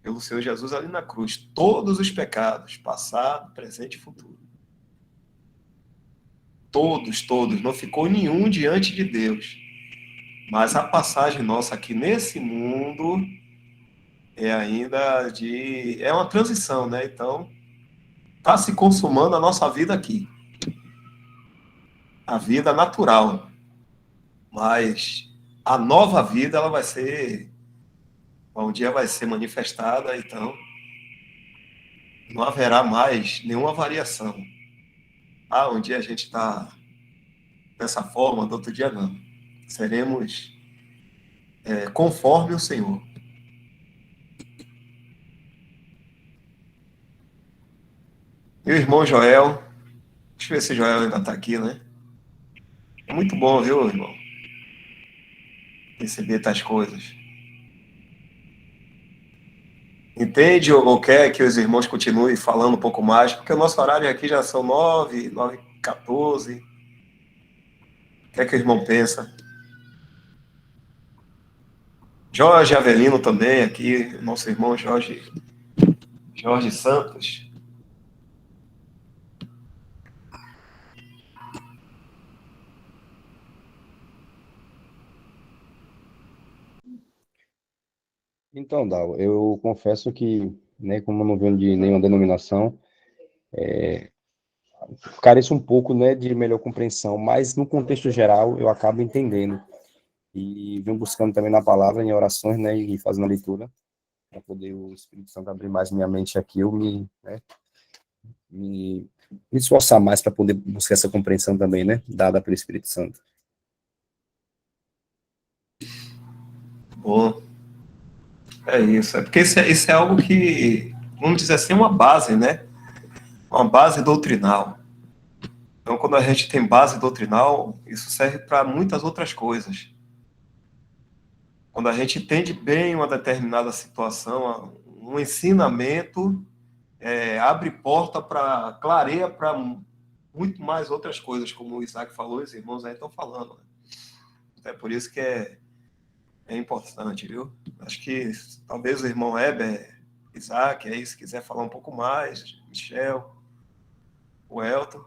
pelo Senhor Jesus ali na cruz. Todos os pecados, passado, presente e futuro. Todos, todos. Não ficou nenhum diante de Deus. Mas a passagem nossa aqui nesse mundo é ainda de... É uma transição, né? Então, está se consumando a nossa vida aqui. A vida natural. Mas a nova vida, ela vai ser... Um dia vai ser manifestada, então não haverá mais nenhuma variação. Um dia a gente está dessa forma, do outro dia não. Seremos conforme o Senhor. Meu irmão Joel, deixa eu ver se Joel ainda está aqui, né? É muito bom, viu, irmão? Receber tais coisas. Entende ou quer que os irmãos continuem falando um pouco mais? Porque o nosso horário aqui já são 9h14. O que é que o irmão pensa? Jorge Avelino também aqui, nosso irmão Jorge Santos. Então, Dal, eu confesso que, né, como eu não venho de nenhuma denominação, careço um pouco, né, de melhor compreensão, mas no contexto geral eu acabo entendendo e venho buscando também na palavra, em orações, né, e fazendo a leitura, para poder o Espírito Santo abrir mais minha mente aqui, eu me esforçar mais para poder buscar essa compreensão também, né, dada pelo Espírito Santo. Bom, é isso. É porque isso é algo que, vamos dizer assim, uma base, né? Uma base doutrinal. Então, quando a gente tem base doutrinal, isso serve para muitas outras coisas. Quando a gente entende bem uma determinada situação, um ensinamento abre porta para, clareia para muito mais outras coisas, como o Isaac falou, os irmãos aí estão falando. Né? É por isso que é importante, viu? Acho que talvez o irmão Heber, Isaac, aí, se quiser falar um pouco mais, Michel, o Elton.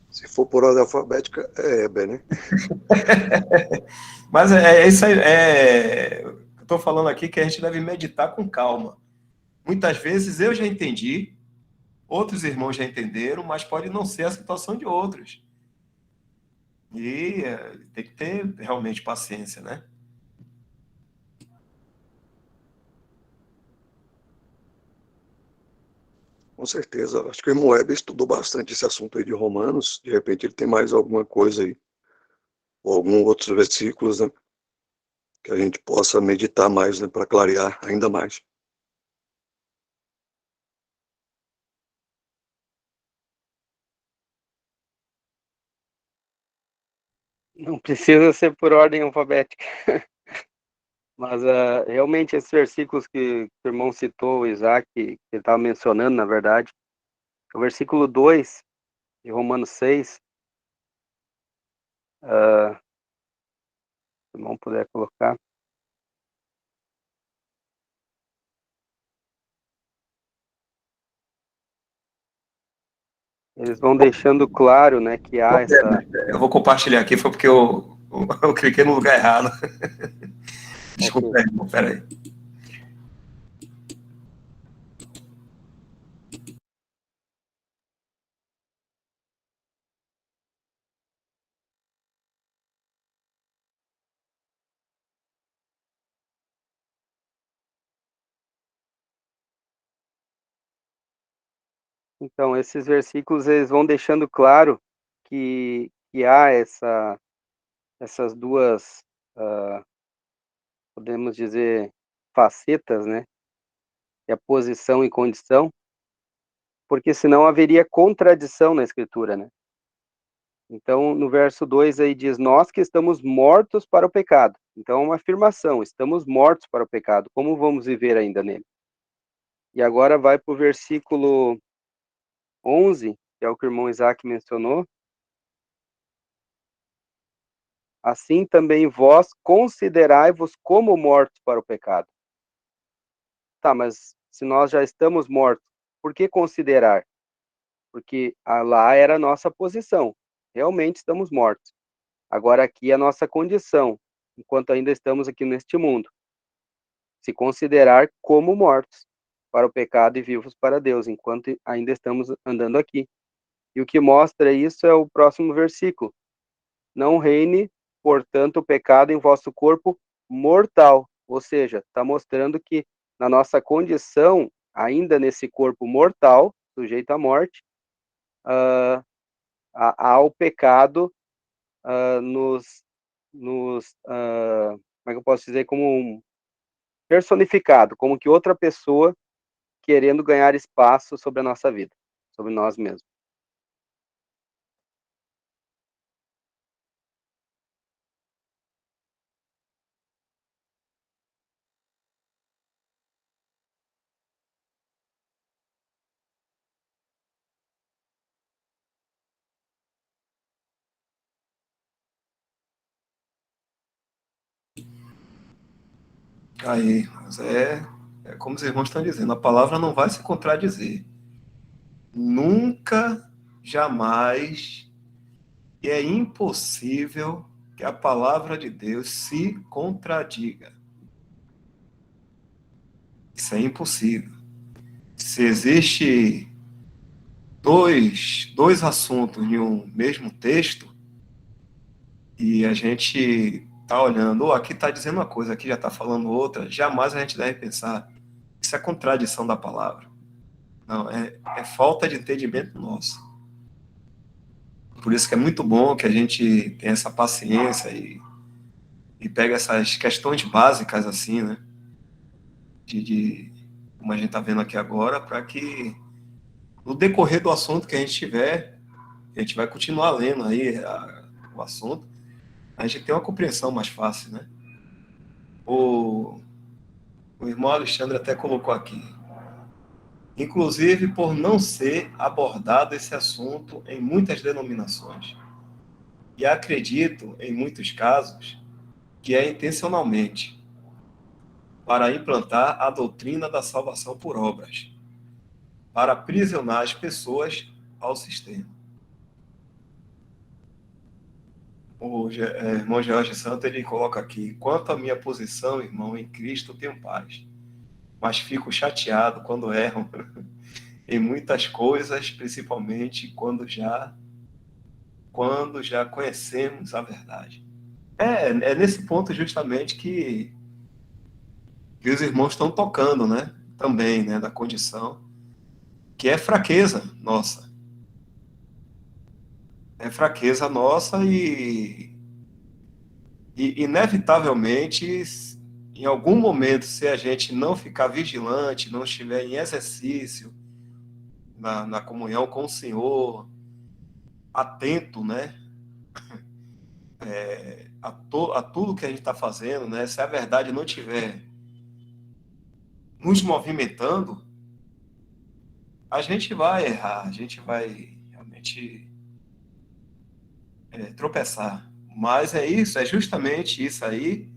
Se for por ordem alfabética, é Heber, né? Mas é isso aí. Eu estou falando aqui que a gente deve meditar com calma. Muitas vezes eu já entendi, outros irmãos já entenderam, mas pode não ser a situação de outros. E tem que ter realmente paciência, né? Com certeza. Acho que o irmão Weber estudou bastante esse assunto aí de Romanos. De repente ele tem mais alguma coisa aí, ou alguns outros versículos, né, que a gente possa meditar mais, né, para clarear ainda mais. Não precisa ser por ordem alfabética. Mas realmente esses versículos que o irmão citou, o Isaac, que ele estava mencionando, na verdade, o versículo 2 de Romanos 6, se o irmão puder colocar. Eles vão deixando claro, né, que há essa... Eu vou compartilhar aqui, foi porque eu cliquei no lugar errado. Desculpa Ok. aí, irmão, peraí. Então, esses versículos, eles vão deixando claro que há essas duas, podemos dizer, facetas, né, que é a posição e condição, porque senão haveria contradição na Escritura, né? Então, no verso 2 aí diz, nós que estamos mortos para o pecado. Então, é uma afirmação, estamos mortos para o pecado, como vamos viver ainda nele? E agora vai para o versículo 11, que é o que o irmão Isaac mencionou. Assim também vós considerai-vos como mortos para o pecado. Tá, mas se nós já estamos mortos, por que considerar? Porque lá era a nossa posição. Realmente estamos mortos. Agora aqui é a nossa condição, enquanto ainda estamos aqui neste mundo. Se considerar como mortos para o pecado e vivos para Deus, enquanto ainda estamos andando aqui. E o que mostra isso é o próximo versículo. Não reine, portanto, o pecado em vosso corpo mortal. Ou seja, está mostrando que na nossa condição, ainda nesse corpo mortal, sujeito à morte, há o pecado como é que eu posso dizer, como um personificado, como que outra pessoa querendo ganhar espaço sobre a nossa vida, sobre nós mesmos. Aí, mas como os irmãos estão dizendo, a palavra não vai se contradizer. Nunca, jamais, e é impossível que que a palavra de Deus se contradiga. Isso é impossível. Se existe dois assuntos em um mesmo texto, e a gente está olhando, aqui está dizendo uma coisa, aqui já está falando outra, jamais a gente deve pensar, isso é contradição da palavra. Não, é falta de entendimento nosso. Por isso que é muito bom que a gente tenha essa paciência e pega essas questões básicas assim, né? Como a gente está vendo aqui agora, para que no decorrer do assunto que a gente tiver, a gente vai continuar lendo aí o assunto, a gente tem uma compreensão mais fácil, né? O irmão Alexandre até colocou aqui. Inclusive por não ser abordado esse assunto em muitas denominações. E acredito, em muitos casos, que é intencionalmente para implantar a doutrina da salvação por obras, para aprisionar as pessoas ao sistema. O irmão Jorge Santos, ele coloca aqui: quanto à minha posição, irmão, em Cristo tenho paz, mas fico chateado quando erram em muitas coisas, principalmente quando já conhecemos a verdade. É nesse ponto justamente que os irmãos estão tocando, né? Também, né? Da condição, que é fraqueza nossa. É fraqueza nossa e inevitavelmente, em algum momento, se a gente não ficar vigilante, não estiver em exercício, na comunhão com o Senhor, atento, né? A tudo que a gente está fazendo, né? Se a verdade não estiver nos movimentando, a gente vai errar, a gente vai realmente tropeçar. Mas é justamente isso aí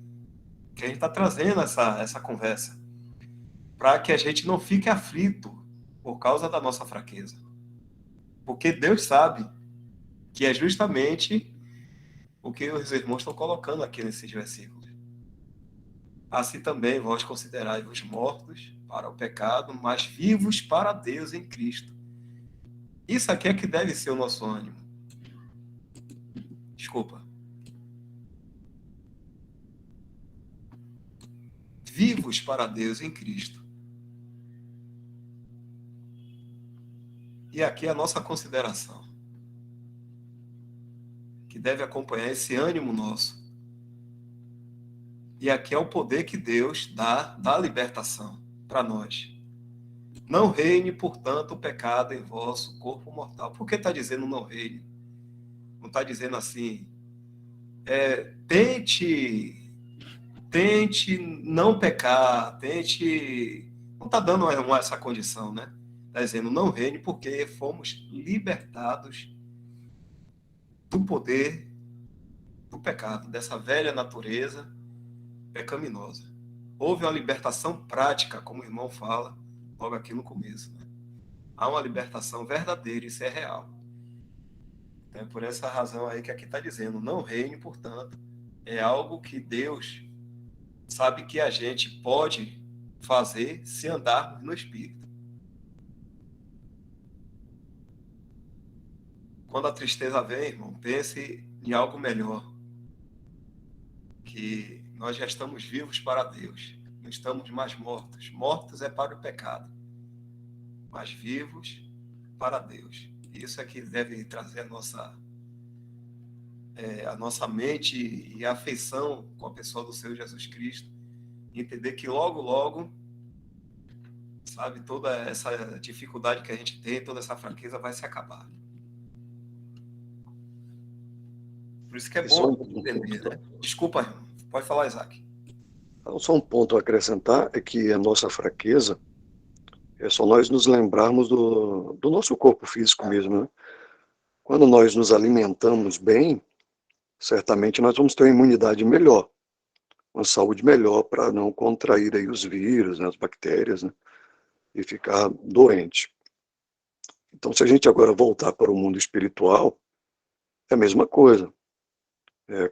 que a gente está trazendo essa conversa, para que a gente não fique aflito por causa da nossa fraqueza. Porque Deus sabe que é justamente o que os irmãos estão colocando aqui nesses versículos. Assim também vós considerai-vos mortos para o pecado, mas vivos para Deus em Cristo. Isso aqui é que deve ser o nosso ânimo. Desculpa. Vivos para Deus em Cristo. E aqui é a nossa consideração, que deve acompanhar esse ânimo nosso. E aqui é o poder que Deus dá libertação para nós. Não reine, portanto, o pecado em vosso corpo mortal. Por que está dizendo não reine? Não está dizendo assim, tente não pecar, tente... Não está dando essa condição, né? Está dizendo não reine porque fomos libertados do poder do pecado, dessa velha natureza pecaminosa. Houve uma libertação prática, como o irmão fala logo aqui no começo, né? Há uma libertação verdadeira, isso é real. Então, é por essa razão aí que aqui está dizendo, não reine, portanto, é algo que Deus sabe que a gente pode fazer se andarmos no Espírito. Quando a tristeza vem, irmão, pense em algo melhor, que nós já estamos vivos para Deus, não estamos mais mortos. Mortos é para o pecado, mas vivos para Deus. Isso é que deve trazer a nossa mente e a afeição com a pessoa do Senhor Jesus Cristo. E entender que logo, logo, sabe, toda essa dificuldade que a gente tem, toda essa fraqueza vai se acabar. Por isso que é bom entender, né? Desculpa, irmão. Pode falar, Isaac. Só um ponto a acrescentar é que a nossa fraqueza é só nós nos lembrarmos do nosso corpo físico mesmo, né? Quando nós nos alimentamos bem, certamente nós vamos ter uma imunidade melhor, uma saúde melhor para não contrair aí os vírus, né, as bactérias, né, e ficar doente. Então, se a gente agora voltar para o mundo espiritual, é a mesma coisa.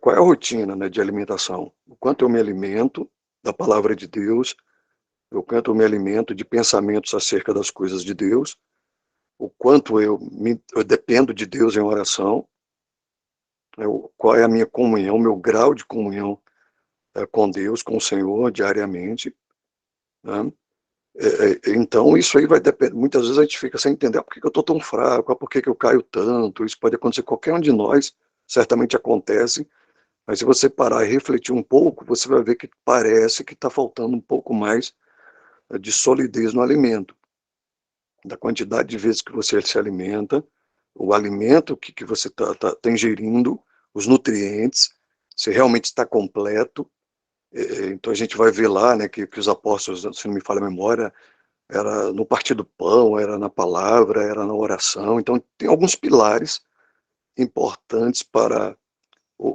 Qual é a rotina, né, de alimentação? O quanto eu me alimento da palavra de Deus, o quanto eu me alimento de pensamentos acerca das coisas de Deus, o quanto eu dependo de Deus em oração, né, qual é a minha comunhão, meu grau de comunhão com Deus, com o Senhor, diariamente, né? Então, isso aí vai depender. Muitas vezes a gente fica sem entender por que eu estou tão fraco, por que eu caio tanto. Isso pode acontecer com qualquer um de nós, certamente acontece, mas se você parar e refletir um pouco, você vai ver que parece que está faltando um pouco mais de solidez no alimento, da quantidade de vezes que você se alimenta, o alimento que você tá ingerindo, os nutrientes, se realmente está completo. Então a gente vai ver lá, né, que os apóstolos, se não me falha a memória, era no partir do pão, era na palavra, era na oração. Então tem alguns pilares importantes para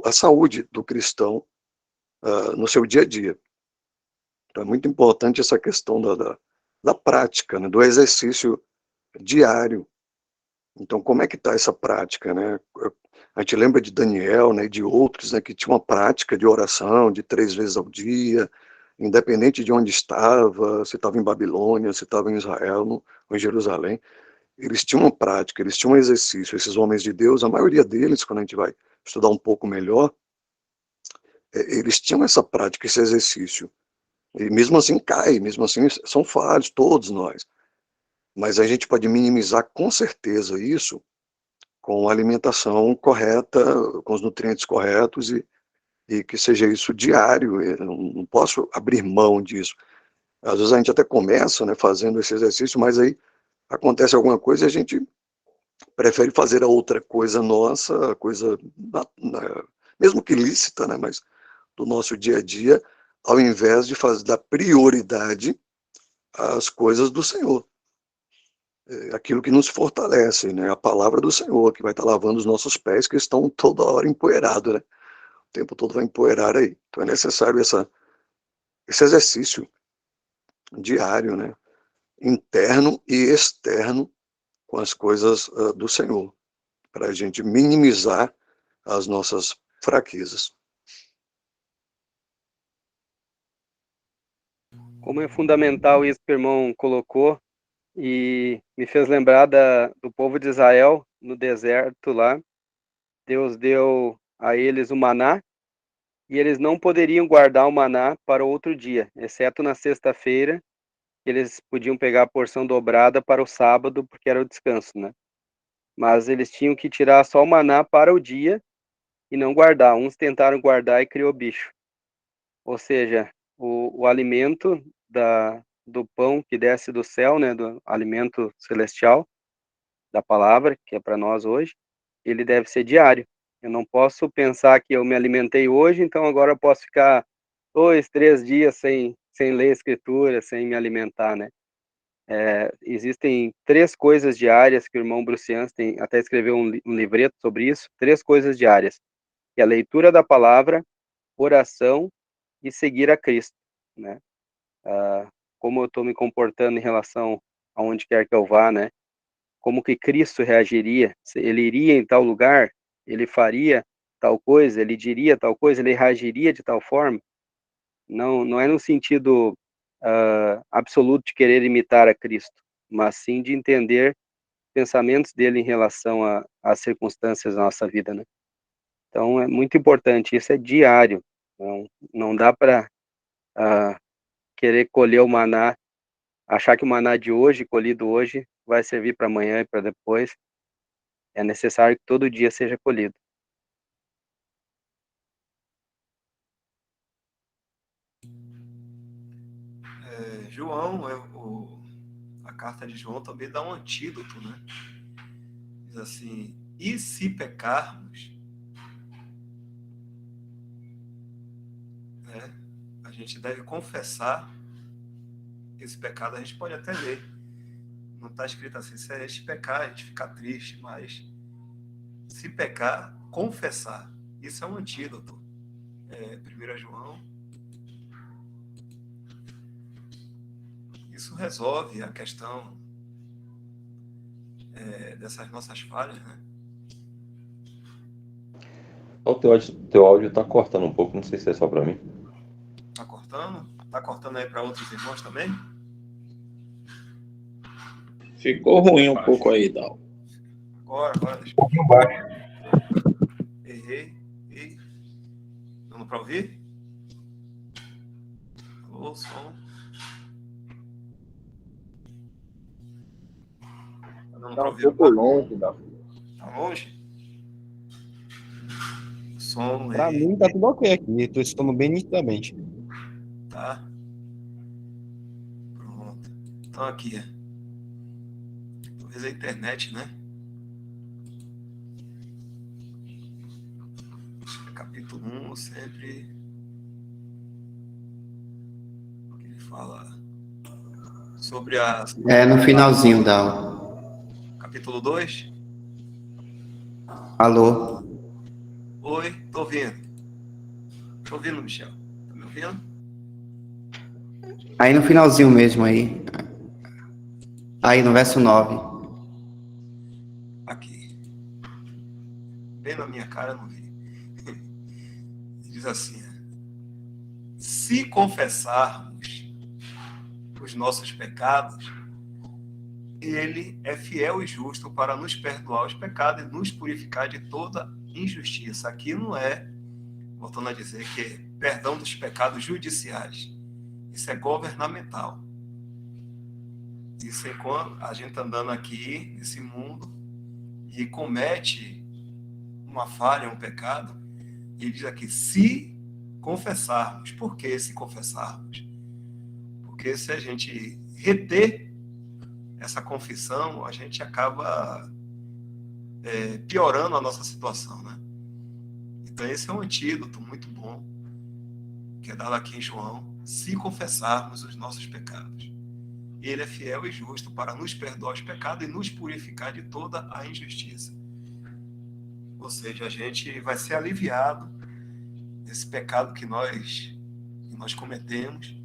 a saúde do cristão no seu dia a dia. Então é muito importante essa questão da prática, né, do exercício diário. Então, como é que está essa prática, né? A gente lembra de Daniel, né, e de outros, né, que tinham uma prática de oração de 3 vezes ao dia, independente de onde estava, se estava em Babilônia, se estava em Israel, ou em Jerusalém. Eles tinham uma prática, eles tinham um exercício. Esses homens de Deus, a maioria deles, quando a gente vai estudar um pouco melhor, eles tinham essa prática, esse exercício. E mesmo assim cai, mesmo assim são falhos, todos nós. Mas a gente pode minimizar com certeza isso com a alimentação correta, com os nutrientes corretos e que seja isso diário. Eu não posso abrir mão disso. Às vezes a gente até começa, né, fazendo esse exercício, mas aí acontece alguma coisa e a gente prefere fazer a outra coisa nossa, a coisa mesmo que lícita, né, mas do nosso dia a dia, ao invés de dar prioridade às coisas do Senhor. Aquilo que nos fortalece, né? A palavra do Senhor, que vai estar lavando os nossos pés, que estão toda hora empoeirados, né? O tempo todo vai empoeirar aí. Então é necessário esse exercício diário, né? Interno e externo com as coisas do Senhor, para a gente minimizar as nossas fraquezas. Como é fundamental isso que o irmão colocou, e me fez lembrar do povo de Israel no deserto lá. Deus deu a eles o maná, e eles não poderiam guardar o maná para outro dia, exceto na sexta-feira, que eles podiam pegar a porção dobrada para o sábado, porque era o descanso, né? Mas eles tinham que tirar só o maná para o dia e não guardar. Uns tentaram guardar e criou bicho. Ou seja, o alimento do pão que desce do céu, né, do alimento celestial, da palavra, que é para nós hoje, ele deve ser diário. Eu não posso pensar que eu me alimentei hoje, então agora eu posso ficar 2, 3 dias sem ler a escritura, sem me alimentar, né? Existem 3 coisas diárias que o irmão Brucians até escreveu um livreto sobre isso, 3 coisas diárias, que é a leitura da palavra, oração e seguir a Cristo, né? Como eu estou me comportando em relação aonde quer que eu vá, né? Como que Cristo reagiria? Ele iria em tal lugar? Ele faria tal coisa? Ele diria tal coisa? Ele reagiria de tal forma? Não é no sentido absoluto de querer imitar a Cristo, mas sim de entender pensamentos dele em relação às circunstâncias da nossa vida, né? Então é muito importante, isso é diário. Não dá para querer colher o maná, achar que o maná de hoje, colhido hoje, vai servir para amanhã e para depois. É necessário que todo dia seja colhido. João, a carta de João também dá um antídoto, né? Diz assim, e se pecarmos, né, a gente deve confessar esse pecado. A gente pode até ler, não está escrito assim, se a gente pecar, a gente fica triste, mas se pecar, confessar, isso é um antídoto. 1 João, isso resolve a questão dessas nossas falhas, né? O teu áudio tá cortando um pouco, não sei se é só para mim. Tá cortando? Tá cortando aí para outros irmãos também? Ficou ruim um pouco aí, Dal. Agora, deixa eu... Errei. Dando para ouvir? Alô, som. Tá dando para ouvir? Um pouco longe, Dal. Tá longe? Som Para aí. mim tá tudo ok aqui, estou escutando bem nitidamente. Tá? Pronto. Então aqui. Talvez a internet, né? Capítulo 1, sempre que ele fala sobre a... No finalzinho, Dal. Capítulo 2. Alô? Oi, tô ouvindo. Tô ouvindo, Michel. Tá me ouvindo? Aí no finalzinho mesmo aí. Aí no verso 9. Aqui. Bem na minha cara, não vi. Diz assim: se confessarmos os nossos pecados, ele é fiel e justo para nos perdoar os pecados e nos purificar de toda injustiça. Aqui não é, voltando a dizer, que é perdão dos pecados judiciais. Isso é governamental. Isso é quando a gente está andando aqui nesse mundo e comete uma falha, um pecado, e ele diz aqui, se confessarmos. Por que se confessarmos? Porque se a gente reter essa confissão, a gente acaba piorando a nossa situação, né? Então esse é um antídoto muito bom, que é dado aqui em João, se confessarmos os nossos pecados. Ele é fiel e justo para nos perdoar os pecados e nos purificar de toda a injustiça. Ou seja, a gente vai ser aliviado desse pecado que nós cometemos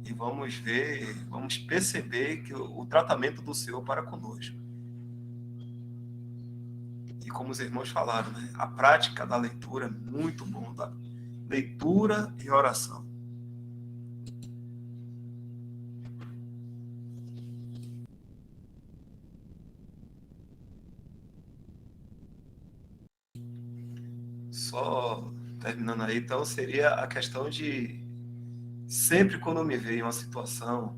e vamos perceber que o tratamento do Senhor para conosco. E como os irmãos falaram, né, a prática da leitura é muito bom, da leitura e oração. Só terminando aí, então, seria a questão de sempre quando eu me vejo em uma situação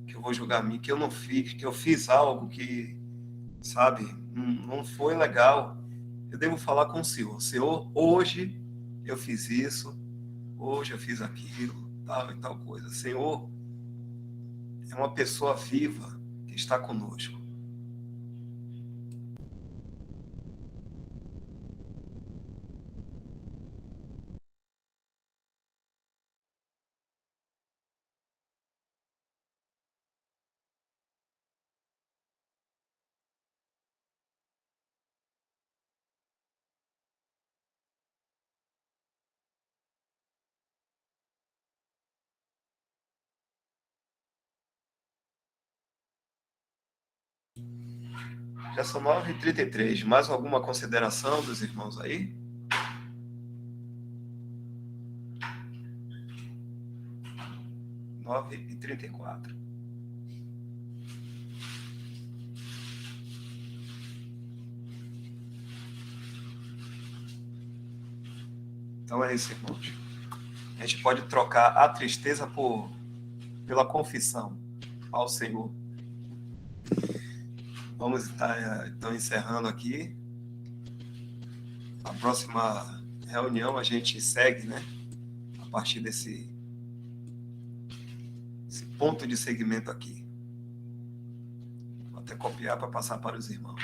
que eu vou julgar a mim, que eu não fiz, que eu fiz algo que, sabe, não foi legal, eu devo falar com o Senhor. Senhor, hoje eu fiz isso, hoje eu fiz aquilo, tal e tal coisa. Senhor, é uma pessoa viva que está conosco. Já são 9h33. Mais alguma consideração dos irmãos aí? Nove e 34. Então é isso, irmãos. A gente pode trocar a tristeza pela confissão ao Senhor. Vamos estar, então, encerrando aqui. A próxima reunião a gente segue, né? A partir desse ponto de segmento aqui. Vou até copiar para passar para os irmãos.